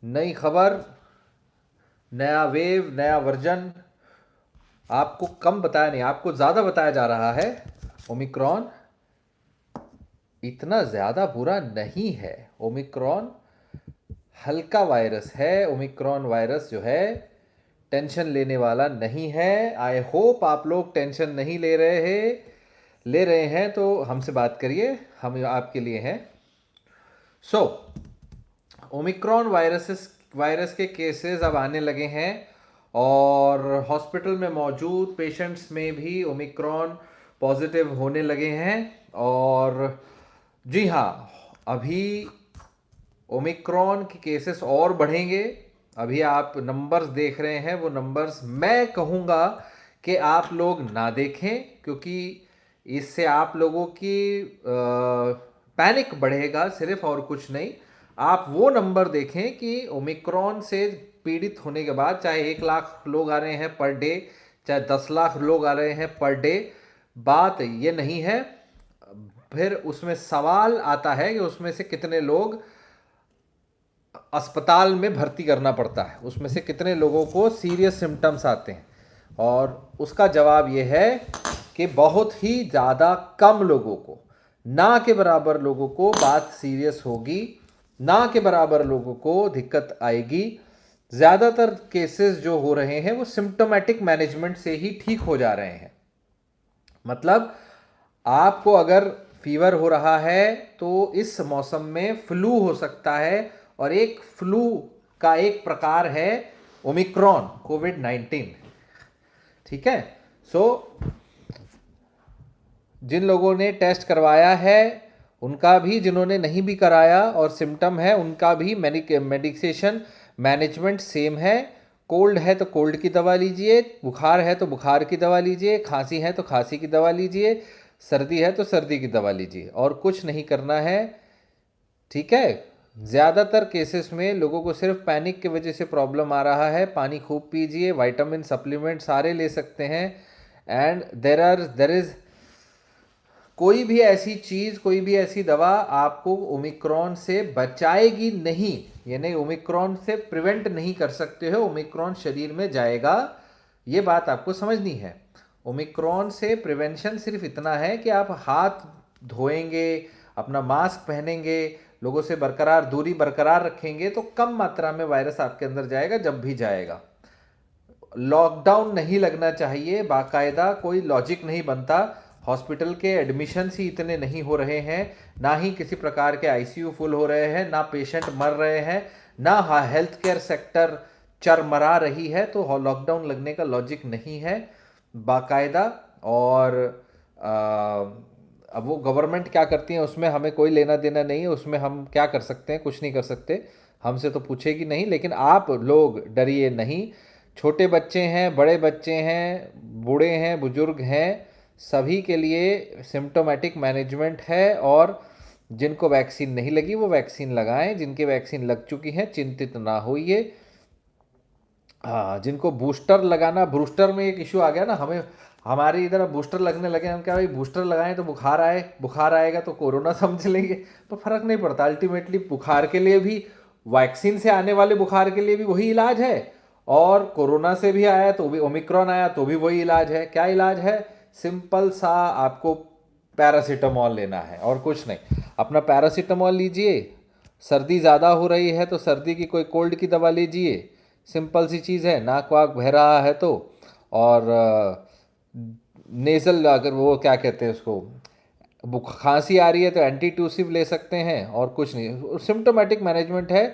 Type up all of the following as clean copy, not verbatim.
नई खबर, नया वेव, नया वर्जन। आपको कम बताया नहीं, आपको ज़्यादा बताया जा रहा है। ओमिक्रॉन इतना ज़्यादा बुरा नहीं है। ओमिक्रॉन हल्का वायरस है। ओमिक्रॉन वायरस जो है टेंशन लेने वाला नहीं है। आई होप आप लोग टेंशन नहीं ले रहे हैं तो हमसे बात करिए, हम आपके लिए हैं। सो ओमिक्रॉन वायरस के केसेस अब आने लगे हैं और हॉस्पिटल में मौजूद पेशेंट्स में भी ओमिक्रॉन पॉजिटिव होने लगे हैं। और जी हाँ, अभी ओमिक्रॉन के केसेस और बढ़ेंगे। अभी आप नंबर्स देख रहे हैं, वो नंबर्स मैं कहूँगा कि आप लोग ना देखें, क्योंकि इससे आप लोगों की पैनिक बढ़ेगा सिर्फ, और कुछ नहीं। आप वो नंबर देखें कि ओमिक्रॉन से पीड़ित होने के बाद चाहे 1 लाख लोग आ रहे हैं पर डे, चाहे 10 लाख लोग आ रहे हैं पर डे, बात ये नहीं है। फिर उसमें सवाल आता है कि उसमें से कितने लोग अस्पताल में भर्ती करना पड़ता है, उसमें से कितने लोगों को सीरियस सिम्टम्स आते हैं। और उसका जवाब ये है कि बहुत ही ज़्यादा कम लोगों को, ना के बराबर लोगों को बात सीरियस होगी, ना के बराबर लोगों को दिक्कत आएगी। ज़्यादातर केसेस जो हो रहे हैं वो सिम्टोमेटिक मैनेजमेंट से ही ठीक हो जा रहे हैं। मतलब आपको अगर फीवर हो रहा है तो इस मौसम में फ्लू हो सकता है, और एक फ्लू का एक प्रकार है ओमिक्रॉन कोविड-19। ठीक है। सो जिन लोगों ने टेस्ट करवाया है उनका भी, जिन्होंने नहीं भी कराया और सिम्टम है उनका भी मेडिकेशन मैनेजमेंट सेम है। कोल्ड है तो कोल्ड की दवा लीजिए, बुखार है तो बुखार की दवा लीजिए, खांसी है तो खांसी की दवा लीजिए, सर्दी है तो सर्दी की दवा लीजिए, और कुछ नहीं करना है। ठीक है। ज़्यादातर केसेस में लोगों को सिर्फ पैनिक की वजह से प्रॉब्लम आ रहा है। पानी खूब पीजिए, विटामिन सप्लीमेंट सारे ले सकते हैं। एंड देर इज़ कोई भी ऐसी चीज़, कोई भी ऐसी दवा आपको ओमिक्रॉन से बचाएगी नहीं, यानी ओमिक्रॉन से प्रिवेंट नहीं कर सकते हो। ओमिक्रॉन शरीर में जाएगा, ये बात आपको समझनी है। ओमिक्रॉन से प्रिवेंशन सिर्फ इतना है कि आप हाथ धोएंगे, अपना मास्क पहनेंगे, लोगों से बरकरार दूरी बरकरार रखेंगे, तो कम मात्रा में वायरस आपके अंदर जाएगा, जब भी जाएगा। लॉकडाउन नहीं लगना चाहिए, बाकायदा कोई लॉजिक नहीं बनता। हॉस्पिटल के एडमिशन्स ही इतने नहीं हो रहे हैं, ना ही किसी प्रकार के आईसीयू फुल हो रहे हैं, ना पेशेंट मर रहे हैं, ना हेल्थ केयर सेक्टर चरमरा रही है, तो लॉकडाउन लगने का लॉजिक नहीं है बाकायदा। और अब वो गवर्नमेंट क्या करती है उसमें हमें कोई लेना देना नहीं है, उसमें हम क्या कर सकते हैं, कुछ नहीं कर सकते, हमसे तो पूछेगी नहीं। लेकिन आप लोग डरिए नहीं। छोटे बच्चे हैं, बड़े बच्चे हैं, बूढ़े हैं, बुजुर्ग हैं, सभी के लिए सिम्टोमेटिक मैनेजमेंट है। और जिनको वैक्सीन नहीं लगी वो वैक्सीन लगाएं, जिनकी वैक्सीन लग चुकी है चिंतित ना होइए। हाँ, जिनको बूस्टर लगाना, बूस्टर में एक इशू आ गया ना, हमें हमारे इधर अब बूस्टर लगने लगे। हम क्या भाई बूस्टर लगाएं तो बुखार आएगा तो कोरोना समझ लेंगे, तो फर्क नहीं पड़ता। अल्टीमेटली बुखार के लिए भी, वैक्सीन से आने वाले बुखार के लिए भी वही इलाज है, और कोरोना से भी आया तो भी, ओमिक्रॉन आया तो भी वही इलाज है। क्या इलाज है? सिंपल सा, आपको पैरासीटामॉल लेना है और कुछ नहीं। अपना पैरासीटामॉल लीजिए, सर्दी ज़्यादा हो रही है तो सर्दी की कोई कोल्ड की दवा लीजिए, सिंपल सी चीज़ है। नाक वाक बह रहा है तो, और नेज़ल, अगर वो क्या कहते हैं उसको, खांसी आ रही है तो एंटीट्यूसिव ले सकते हैं, और कुछ नहीं। सिम्टोमेटिक मैनेजमेंट है।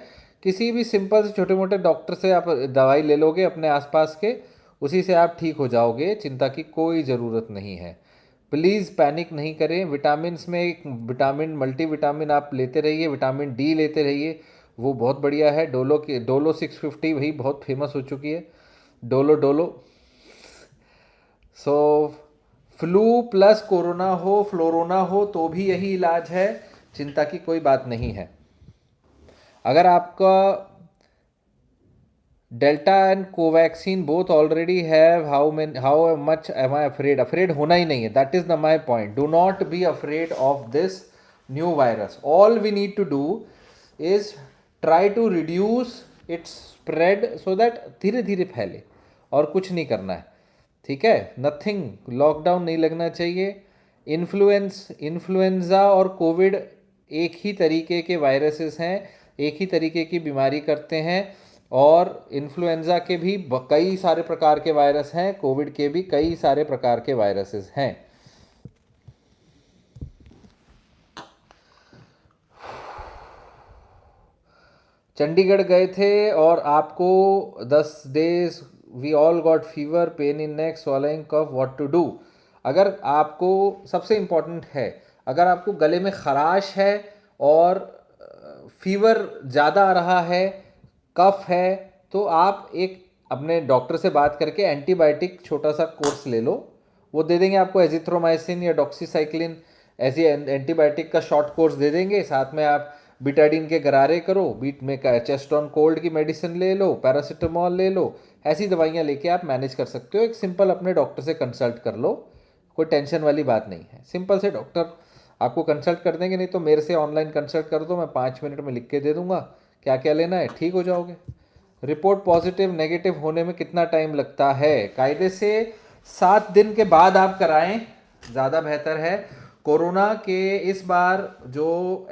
किसी भी सिंपल से छोटे मोटे डॉक्टर से आप दवाई ले लोगे अपने आसपास के, उसी से आप ठीक हो जाओगे, चिंता की कोई ज़रूरत नहीं है। प्लीज़ पैनिक नहीं करें। विटामिन्स में एक विटामिन, मल्टीविटामिन आप लेते रहिए, विटामिन डी लेते रहिए, वो बहुत बढ़िया है। डोलो 650 भाई बहुत फेमस हो चुकी है, डोलो डोलो। सो फ्लू प्लस कोरोना हो, फ्लोरोना हो, तो भी यही इलाज है, चिंता की कोई बात नहीं है। अगर आपका delta and Covaxin both already have, how much am I afraid? Afraid होना ही नहीं है, that is the my point. Do not be afraid of this new virus. All we need to do is try to reduce its spread so that धीरे धीरे फैले, और कुछ नहीं करना है, ठीक है। नथिंग, लॉकडाउन नहीं लगना चाहिए। इन्फ्लुएंजा और कोविड एक ही तरीके के वायरसेस हैं, एक ही तरीके की बीमारी करते हैं, और इन्फ्लुएंजा के भी कई सारे प्रकार के वायरस हैं, कोविड के भी कई सारे प्रकार के वायरसेस हैं। चंडीगढ़ गए थे और आपको 10 days we all got fever, pain in neck, swallowing cough, what to do. अगर आपको, सबसे इम्पोर्टेंट है, अगर आपको गले में खराश है और फीवर ज़्यादा आ रहा है, कफ है, तो आप एक अपने डॉक्टर से बात करके एंटीबायोटिक छोटा सा कोर्स ले लो। वो दे देंगे आपको एजिथ्रोमाइसिन या डॉक्सीसाइक्लिन, ऐसी एंटीबायोटिक का शॉर्ट कोर्स दे देंगे। साथ में आप बीटाडीन के गरारे करो, बीट में चेस्ट ऑन कोल्ड की मेडिसिन ले लो, पैरासीटामॉल ले लो, ऐसी दवाइयाँ लेके आप मैनेज कर सकते हो। एक सिंपल अपने डॉक्टर से कंसल्ट कर लो, कोई टेंशन वाली बात नहीं है। सिंपल से डॉक्टर आपको कंसल्ट कर देंगे, नहीं तो मेरे से ऑनलाइन कंसल्ट कर दो, मैं 5 मिनट में लिख के दे दूंगा क्या क्या लेना है, ठीक हो जाओगे। रिपोर्ट पॉजिटिव नेगेटिव होने में कितना टाइम लगता है? कायदे से 7 दिन के बाद आप कराएं, ज़्यादा बेहतर है। कोरोना के इस बार जो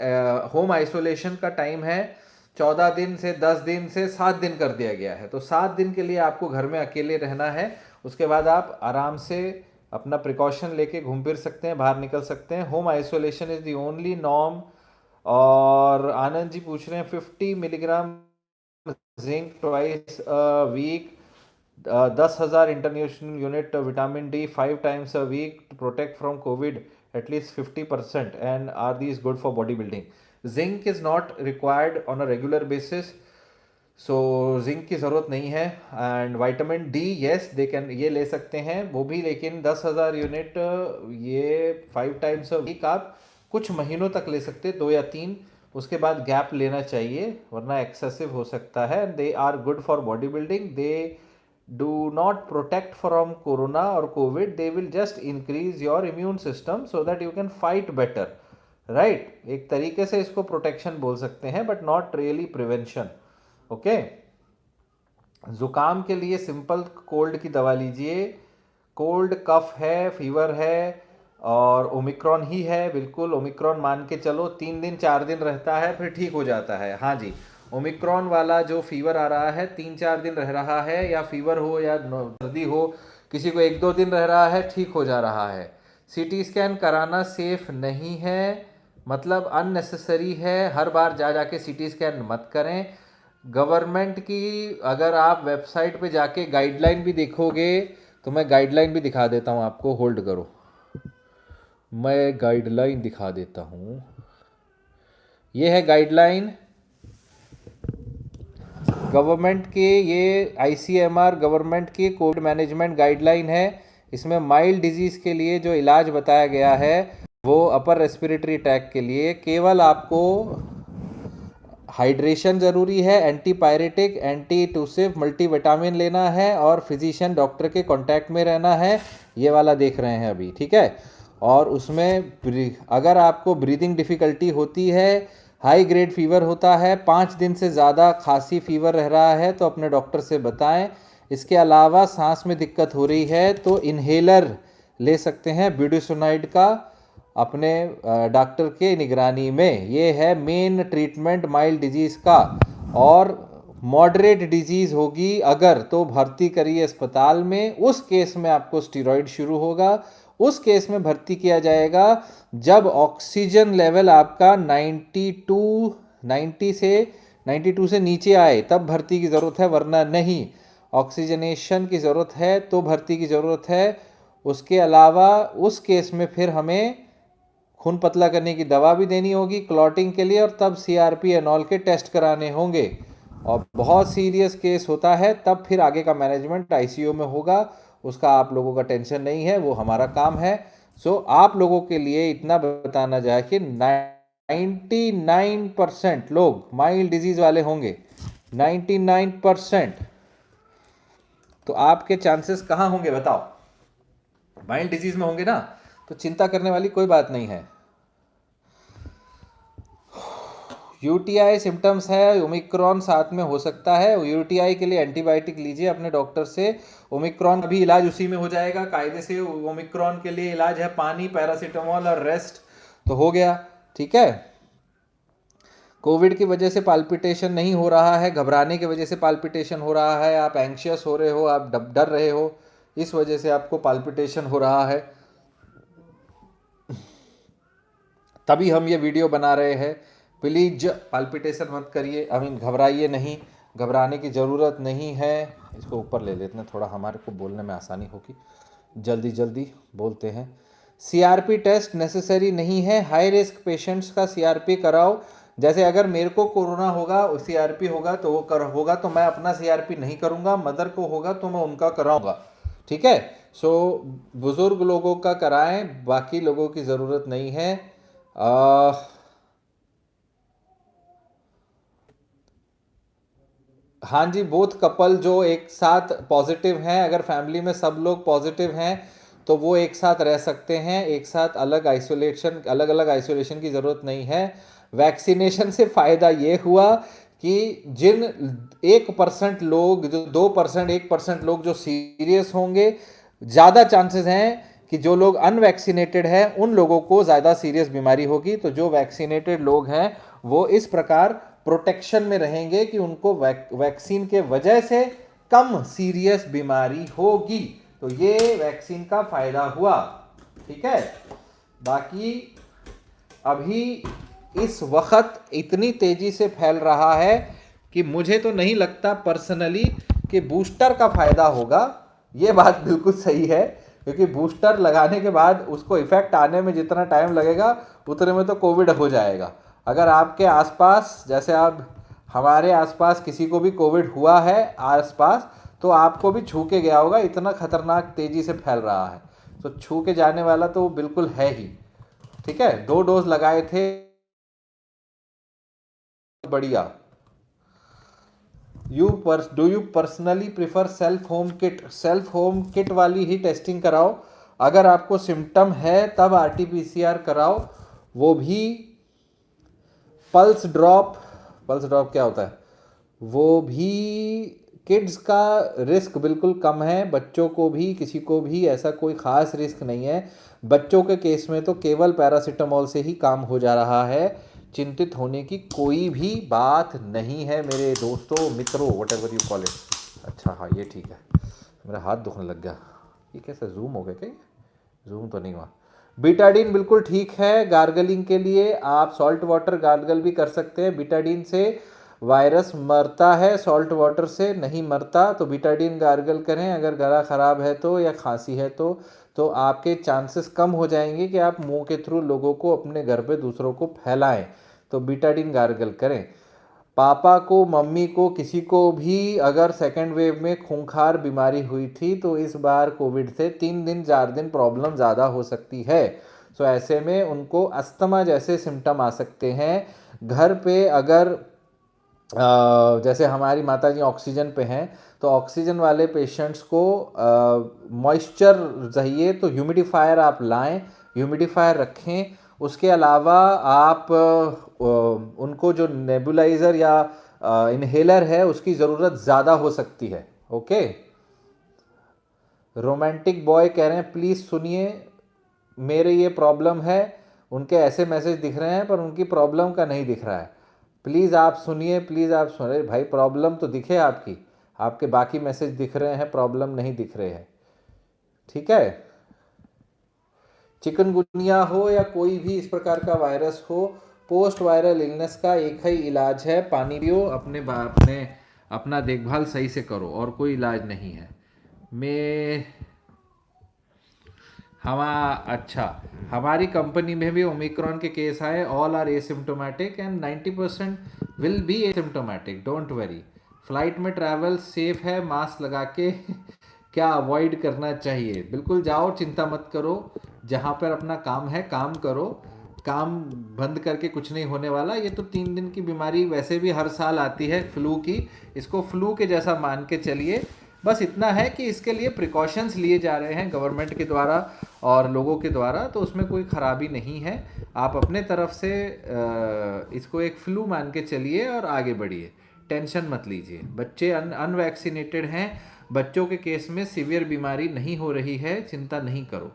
होम आइसोलेशन का टाइम है 14 दिन से 10 दिन से 7 दिन कर दिया गया है, तो 7 दिन के लिए आपको घर में अकेले रहना है। उसके बाद आप आराम से अपना प्रिकॉशन लेके घूम फिर सकते हैं, बाहर निकल सकते हैं। Home isolation is the only norm. और आनंद जी पूछ रहे हैं 50 milligram zinc twice a week, 10,000 international unit vitamin D 5 times a week to protect from COVID at least 50%, and are these good for bodybuilding? Zinc is not required on a regular basis, so zinc की ज़रूरत नहीं है। And vitamin D yes they can, ये ले सकते हैं वो भी, लेकिन 10,000 यूनिट ये 5 times a week आप कुछ महीनों तक ले सकते, 2 या 3, उसके बाद गैप लेना चाहिए वरना एक्सेसिव हो सकता है। They are good for body building, they do not protect from corona or covid, they will just increase your immune system so that you can fight better, right? एक तरीके से इसको प्रोटेक्शन बोल सकते हैं, but not really prevention, okay. जुकाम के लिए सिंपल कोल्ड की दवा लीजिए। कोल्ड कफ है, फीवर है और ओमिक्रॉन ही है, बिल्कुल ओमिक्रॉन मान के चलो, 3 दिन 4 दिन रहता है फिर ठीक हो जाता है। हाँ जी, ओमिक्रॉन वाला जो फीवर आ रहा है 3-4 दिन रह रहा है, या फीवर हो या सर्दी हो, किसी को 1-2 दिन रह रहा है, ठीक हो जा रहा है। सीटी स्कैन कराना सेफ नहीं है, मतलब अननेसेसरी है, हर बार जा जाके सीटी स्कैन मत करें। गवर्नमेंट की अगर आप वेबसाइट पे जाके गाइडलाइन भी देखोगे, तो मैं गाइडलाइन भी दिखा देता हूँ आपको, होल्ड करो, मैं गाइडलाइन दिखा देता हूँ। ये है गाइडलाइन गवर्नमेंट के, ये ICMR गवर्नमेंट की कोविड मैनेजमेंट गाइडलाइन है। इसमें माइल्ड डिजीज़ के लिए जो इलाज बताया गया है वो अपर रेस्पिरेटरी ट्रैक के लिए केवल आपको हाइड्रेशन ज़रूरी है, एंटीपायरेटिक, एंटी टूसिव, मल्टीविटामिन लेना है, और फिजिशियन डॉक्टर के कांटेक्ट में रहना है। ये वाला देख रहे हैं अभी, ठीक है। और उसमें अगर आपको ब्रीदिंग डिफ़िकल्टी होती है, हाई ग्रेड फीवर होता है, 5 दिन से ज़्यादा खांसी फीवर रह रहा है, तो अपने डॉक्टर से बताएं। इसके अलावा सांस में दिक्कत हो रही है तो इन्हेलर ले सकते हैं ब्यूडिसोनाइड का अपने डॉक्टर के निगरानी में। ये है मेन ट्रीटमेंट माइल्ड डिजीज़ का। और मॉडरेट डिजीज़ होगी अगर, तो भर्ती करिए अस्पताल में, उस केस में आपको स्टीरॉयड शुरू होगा, उस केस में भर्ती किया जाएगा जब ऑक्सीजन लेवल आपका 92 से नीचे आए, तब भर्ती की ज़रूरत है, वरना नहीं। ऑक्सीजनेशन की ज़रूरत है तो भर्ती की ज़रूरत है। उसके अलावा उस केस में फिर हमें खून पतला करने की दवा भी देनी होगी क्लॉटिंग के लिए, और तब CRP एनॉल के टेस्ट कराने होंगे। और बहुत सीरियस केस होता है तब फिर आगे का मैनेजमेंट ICU में होगा, उसका आप लोगों का टेंशन नहीं है, वो हमारा काम है। सो आप लोगों के लिए इतना बताना जाए कि 99% लोग माइल्ड डिजीज़ वाले होंगे, 99%। तो आपके चांसेस कहाँ होंगे बताओ? माइल्ड डिजीज़ में होंगे ना, तो चिंता करने वाली कोई बात नहीं है। यूटीआई सिम्टम्स है, ओमिक्रॉन साथ में हो सकता है। यूटीआई के लिए एंटीबायोटिक लीजिए अपने डॉक्टर से। ओमिक्रॉन का भी इलाज उसी में हो जाएगा कायदे से। ओमिक्रॉन के लिए इलाज है पानी, पैरासीटामोल और रेस्ट, तो हो गया। ठीक है। कोविड की वजह से पाल्पिटेशन नहीं हो रहा है, घबराने की वजह से पाल्पिटेशन हो रहा है, आप एंग्शियस हो रहे हो, आप डर रहे हो, इस वजह से आपको पाल्पिटेशन हो रहा है, तभी हम ये वीडियो बना रहे हैं। प्लीज पाल्पिटेशन मत करिए, घबराइए नहीं, घबराने की ज़रूरत नहीं है। इसको ऊपर ले लेते हैं, थोड़ा हमारे को बोलने में आसानी होगी, जल्दी जल्दी बोलते हैं। सीआरपी टेस्ट नेसेसरी नहीं है, हाई रिस्क पेशेंट्स का सीआरपी कराओ। जैसे अगर मेरे को कोरोना होगा, सीआरपी होगा तो वो होगा तो मैं अपना सीआरपी नहीं करूँगा, मदर को होगा तो मैं उनका कराऊँगा। ठीक है। सो बुज़ुर्ग लोगों का कराएं, बाकी लोगों की ज़रूरत नहीं है। हाँ जी, बोथ कपल जो एक साथ पॉजिटिव हैं, अगर फैमिली में सब लोग पॉजिटिव हैं तो वो एक साथ रह सकते हैं, एक साथ अलग अलग आइसोलेशन की ज़रूरत नहीं है। वैक्सीनेशन से फ़ायदा ये हुआ कि जिन 1% लोग, जो 2%, 1% लोग जो सीरियस होंगे, ज़्यादा चांसेस हैं कि जो लोग अनवैक्सीनेटेड हैं उन लोगों को ज़्यादा सीरियस बीमारी होगी। तो जो वैक्सीनेटेड लोग हैं वो इस प्रकार प्रोटेक्शन में रहेंगे कि उनको वैक्सीन के वजह से कम सीरियस बीमारी होगी। तो ये वैक्सीन का फायदा हुआ। ठीक है। बाकी अभी इस वक्त इतनी तेजी से फैल रहा है कि मुझे तो नहीं लगता पर्सनली कि बूस्टर का फायदा होगा। ये बात बिल्कुल सही है, क्योंकि बूस्टर लगाने के बाद उसको इफेक्ट आने में जितना टाइम लगेगा उतने में तो कोविड हो जाएगा। अगर आपके आसपास, जैसे आप हमारे आसपास किसी को भी कोविड हुआ है आसपास, तो आपको भी छू के गया होगा, इतना खतरनाक तेजी से फैल रहा है। तो छू के जाने वाला तो बिल्कुल है ही। ठीक है। 2 डोज लगाए थे, बढ़िया। Do you personally prefer self home kit? Self home kit वाली ही टेस्टिंग कराओ। अगर आपको सिम्टम है तब आरटीपीसीआर कराओ, वो भी पल्स ड्रॉप क्या होता है, वो भी। किड्स का रिस्क बिल्कुल कम है, बच्चों को भी, किसी को भी ऐसा कोई ख़ास रिस्क नहीं है। बच्चों के केस में तो केवल पैरासीटामोल से ही काम हो जा रहा है, चिंतित होने की कोई भी बात नहीं है मेरे दोस्तों, मित्रों, what ever you call it. अच्छा हाँ, ये ठीक है। मेरा हाथ दुखने लग गया। ये कैसे जूम हो गया क्या? जूम तो नहीं हुआ। बीटाडीन बिल्कुल ठीक है गार्गलिंग के लिए, आप सॉल्ट वाटर गार्गल भी कर सकते हैं। बीटाडीन से वायरस मरता है, सॉल्ट वाटर से नहीं मरता। तो बीटाडीन गार्गल करें अगर गला ख़राब है तो, या खांसी है तो आपके चांसेस कम हो जाएंगे कि आप मुंह के थ्रू लोगों को अपने घर पे दूसरों को फैलाएं। तो बीटाडीन गार्गल करें। पापा को, मम्मी को, किसी को भी अगर सेकेंड वेव में खूंखार बीमारी हुई थी तो इस बार कोविड से 3 दिन 4 दिन प्रॉब्लम ज़्यादा हो सकती है। सो ऐसे में उनको अस्थमा जैसे सिम्टम आ सकते हैं। घर पे अगर जैसे हमारी माता जी ऑक्सीजन पे हैं, तो ऑक्सीजन वाले पेशेंट्स को मॉइस्चर चाहिए तो ह्यूमिडिफायर आप लाएं, ह्यूमिडिफायर रखें। उसके अलावा आप उनको जो नेबुलाइज़र या इन्हेलर है उसकी ज़रूरत ज़्यादा हो सकती है। ओके। रोमांटिक बॉय कह रहे हैं प्लीज़ सुनिए, मेरे ये प्रॉब्लम है। उनके ऐसे मैसेज दिख रहे हैं पर उनकी प्रॉब्लम का नहीं दिख रहा है। प्लीज़ आप सुनिए, प्लीज़ आप सुनिए भाई, प्रॉब्लम तो दिखे आपकी, आपके बाकी मैसेज दिख रहे हैं, प्रॉब्लम नहीं दिख रहे हैं। ठीक है। चिकनगुनिया हो या कोई भी इस प्रकार का वायरस हो, पोस्ट वायरल इलनेस का एक ही इलाज है, पानी पियो, अपना देखभाल सही से करो, और कोई इलाज नहीं है। अच्छा, हमारी कंपनी में भी ओमिक्रॉन के केस आए, all are asymptomatic and 90% will be asymptomatic, don't worry. Flight में ट्रैवल सेफ है, मास्क लगा के क्या अवॉइड करना चाहिए? बिल्कुल जाओ, चिंता मत करो, जहाँ पर अपना काम है काम करो, काम बंद करके कुछ नहीं होने वाला। ये तो 3 दिन की बीमारी वैसे भी हर साल आती है फ्लू की, इसको फ्लू के जैसा मान के चलिए, बस इतना है कि इसके लिए प्रिकॉशंस लिए जा रहे हैं गवर्नमेंट के द्वारा और लोगों के द्वारा, तो उसमें कोई ख़राबी नहीं है। आप अपने तरफ से इसको एक फ्लू मान के चलिए और आगे बढ़िए, टेंशन मत लीजिए। बच्चे अनवैक्सीनेटेड हैं, बच्चों के केस में सीवियर बीमारी नहीं हो रही है, चिंता नहीं करो।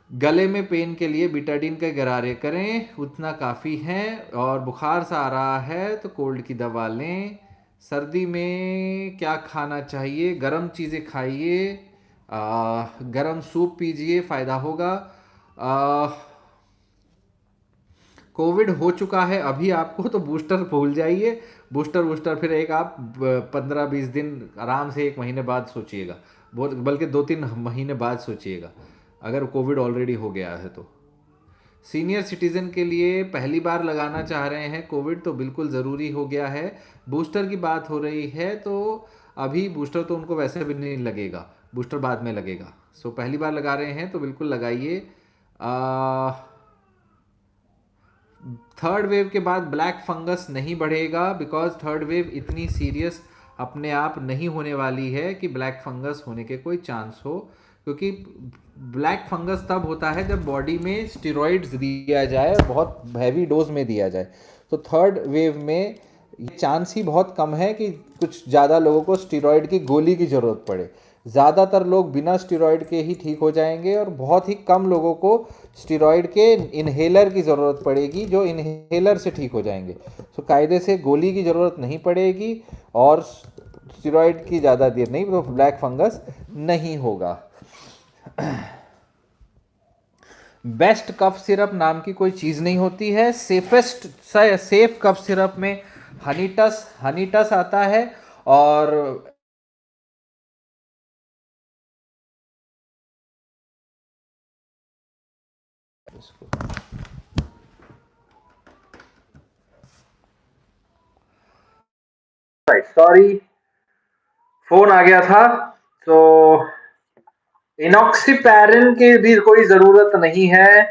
गले में पेन के लिए बिटाडीन के गरारे करें, उतना काफ़ी है। और बुखार सा आ रहा है तो कोल्ड की दवा लें। सर्दी में क्या खाना चाहिए? गरम चीज़ें खाइए, गरम सूप पीजिए, फ़ायदा होगा। आ, कोविड हो चुका है अभी आपको तो बूस्टर भूल जाइए। बूस्टर बूस्टर फिर एक आप 15-20 दिन आराम से, 1 महीने बाद सोचिएगा, बल्कि 2-3 महीने बाद सोचिएगा अगर कोविड ऑलरेडी हो गया है तो। सीनियर सिटीज़न के लिए पहली बार लगाना चाह रहे हैं कोविड तो बिल्कुल ज़रूरी हो गया है। बूस्टर की बात हो रही है तो अभी बूस्टर तो उनको वैसे भी नहीं लगेगा, बूस्टर बाद में लगेगा। सो पहली बार लगा रहे हैं तो बिल्कुल लगाइए। थर्ड वेव के बाद ब्लैक फंगस नहीं बढ़ेगा, बिकॉज थर्ड वेव इतनी सीरियस अपने आप नहीं होने वाली है कि ब्लैक फंगस होने के कोई चांस हो। क्योंकि ब्लैक फंगस तब होता है जब बॉडी में स्टेरॉइड्स दिया जाए और बहुत हैवी डोज में दिया जाए। तो थर्ड वेव में ये चांस ही बहुत कम है कि कुछ ज़्यादा लोगों को स्टेरॉइड की गोली की ज़रूरत पड़े। ज़्यादातर लोग बिना स्टेरॉइड के ही ठीक हो जाएंगे और बहुत ही कम लोगों को स्टेरॉइड के इन्हेलर की ज़रूरत पड़ेगी जो इन्हेलर से ठीक हो जाएंगे। तो कायदे से गोली की ज़रूरत नहीं पड़ेगी और स्टेरॉइड की ज़्यादा देर नहीं, तो ब्लैक फंगस नहीं होगा। बेस्ट कफ सिरप नाम की कोई चीज़ नहीं होती है। सेफ कफ सिरप में हनीटस आता है और सॉरी, फोन आ गया था। तो इनॉक्सीपैरिन की भी कोई जरूरत नहीं है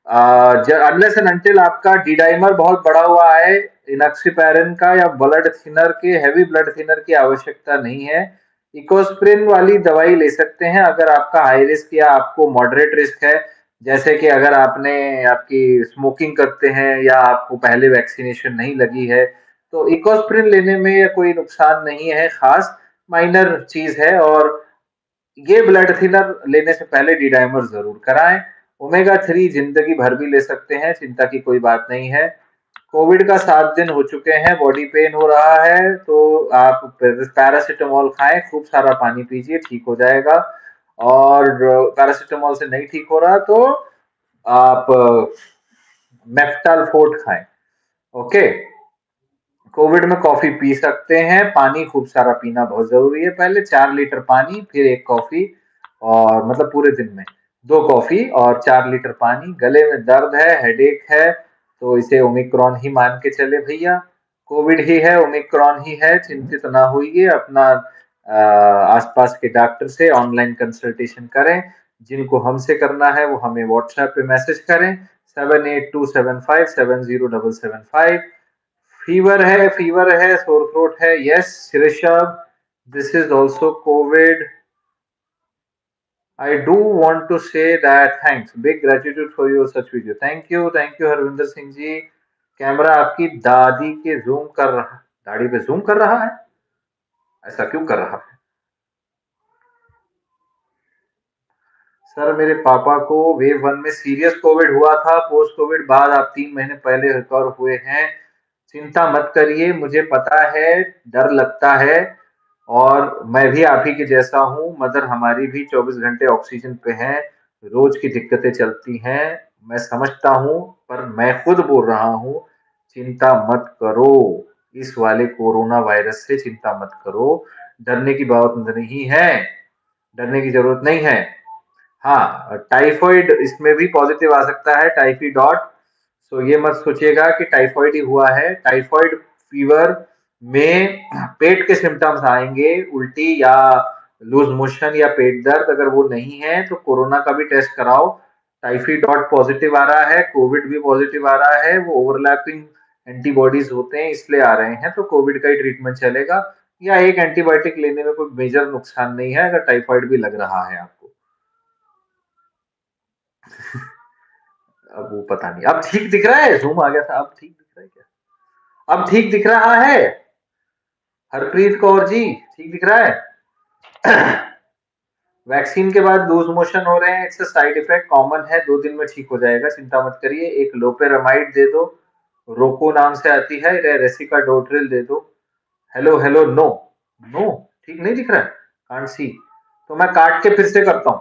अनलेस एंड अनटिल आपका डी डाइमर बहुत बड़ा हुआ है। इनॉक्सीपैरिन का या ब्लड थिनर के, हैवी ब्लड थिनर की आवश्यकता नहीं है। इकोस्प्रिन वाली दवाई ले सकते हैं अगर आपका हाई रिस्क या आपको मॉडरेट रिस्क है, जैसे कि अगर आपकी स्मोकिंग करते हैं या आपको पहले वैक्सीनेशन नहीं लगी है, तो इकोस्प्रिन लेने में कोई नुकसान नहीं है, खास माइनर चीज है। और ये ब्लड थिनर लेने से पहले डी डाइमर जरूर कराएं। ओमेगा 3 जिंदगी भर भी ले सकते हैं, चिंता की कोई बात नहीं है। कोविड का 7 दिन हो चुके हैं, बॉडी पेन हो रहा है तो आप पैरासिटामोल खाएं, खूब सारा पानी पीजिए, ठीक हो जाएगा। और पैरासिटामोल से नहीं ठीक हो रहा तो आप मेफ्टाल फोर्ट खाएं। ओके। कोविड में कॉफी पी सकते हैं, पानी खूब सारा पीना बहुत जरूरी है। पहले 4 लीटर पानी, फिर 1 कॉफी, और मतलब पूरे दिन में 2 कॉफी और 4 लीटर पानी। गले में दर्द है, हेडेक है, तो इसे ओमिक्रॉन ही मान के चले भैया। कोविड ही है, ओमिक्रॉन ही है, चिंतित ना होइए। अपना आसपास के डॉक्टर से ऑनलाइन कंसल्टेशन करें। जिनको हमसे करना है वो हमें व्हाट्सएप पे मैसेज करें 7827570775। फीवर है, सोर थ्रोट है, yes Rishabh, this is also Covid. I do want to say that thanks, big gratitude for your such video. Thank you Harvinder Singh ji. Camera आपकी दादी के जूम कर रहा, दाढ़ी पे जूम कर रहा है, ऐसा क्यों कर रहा है? सर मेरे पापा को वेव 1 में सीरियस कोविड हुआ था, पोस्ट कोविड बाद आप 3 महीने पहले रिकवर हुए हैं। चिंता मत करिए, मुझे पता है, डर लगता है, और मैं भी आप ही के जैसा हूँ। मदर हमारी भी 24 घंटे ऑक्सीजन पे हैं, रोज की दिक्कतें चलती हैं, मैं समझता हूँ, पर मैं खुद बोल रहा हूँ, चिंता मत करो। इस वाले कोरोना वायरस से चिंता मत करो, डरने की बात नहीं है, डरने की जरूरत नहीं है। हाँ, टाइफॉइड इसमें भी पॉजिटिव आ सकता है, टाइफी डॉट। सो ये मत सोचिएगा कि टाइफॉइड ही हुआ है। टाइफॉइड फीवर में पेट के सिम्टम्स आएंगे, उल्टी या लूज मोशन या पेट दर्द। अगर वो नहीं है तो कोरोना का भी टेस्ट कराओ। टाइफी डॉट पॉजिटिव आ रहा है, कोविड भी पॉजिटिव आ रहा है, वो ओवरलैपिंग एंटीबॉडीज होते हैं इसलिए आ रहे हैं, तो कोविड का ही ट्रीटमेंट चलेगा। या एक एंटीबायोटिक लेने में कोई मेजर नुकसान नहीं है अगर टाइफाइड भी लग रहा है आपको। अब वो पता नहीं, अब ठीक दिख रहा है? ज़ूम आ गया था, अब ठीक दिख रहा है क्या? अब ठीक दिख रहा है? हरप्रीत कौर जी, ठीक दिख रहा है? वैक्सीन के बाद लूज मोशन हो रहे हैं, it's a side effect, common है, 2 दिन में ठीक हो जाएगा, चिंता मत करिए। एक लोपेरामाइड दे दो, रोको नाम से आती है, रेसिकाडोट्रिल दे दो। हेलो हेलो, नो नो, ठीक नहीं दिख रहा है, कांट सी। तो मैं काट के फिर से करता हूँ।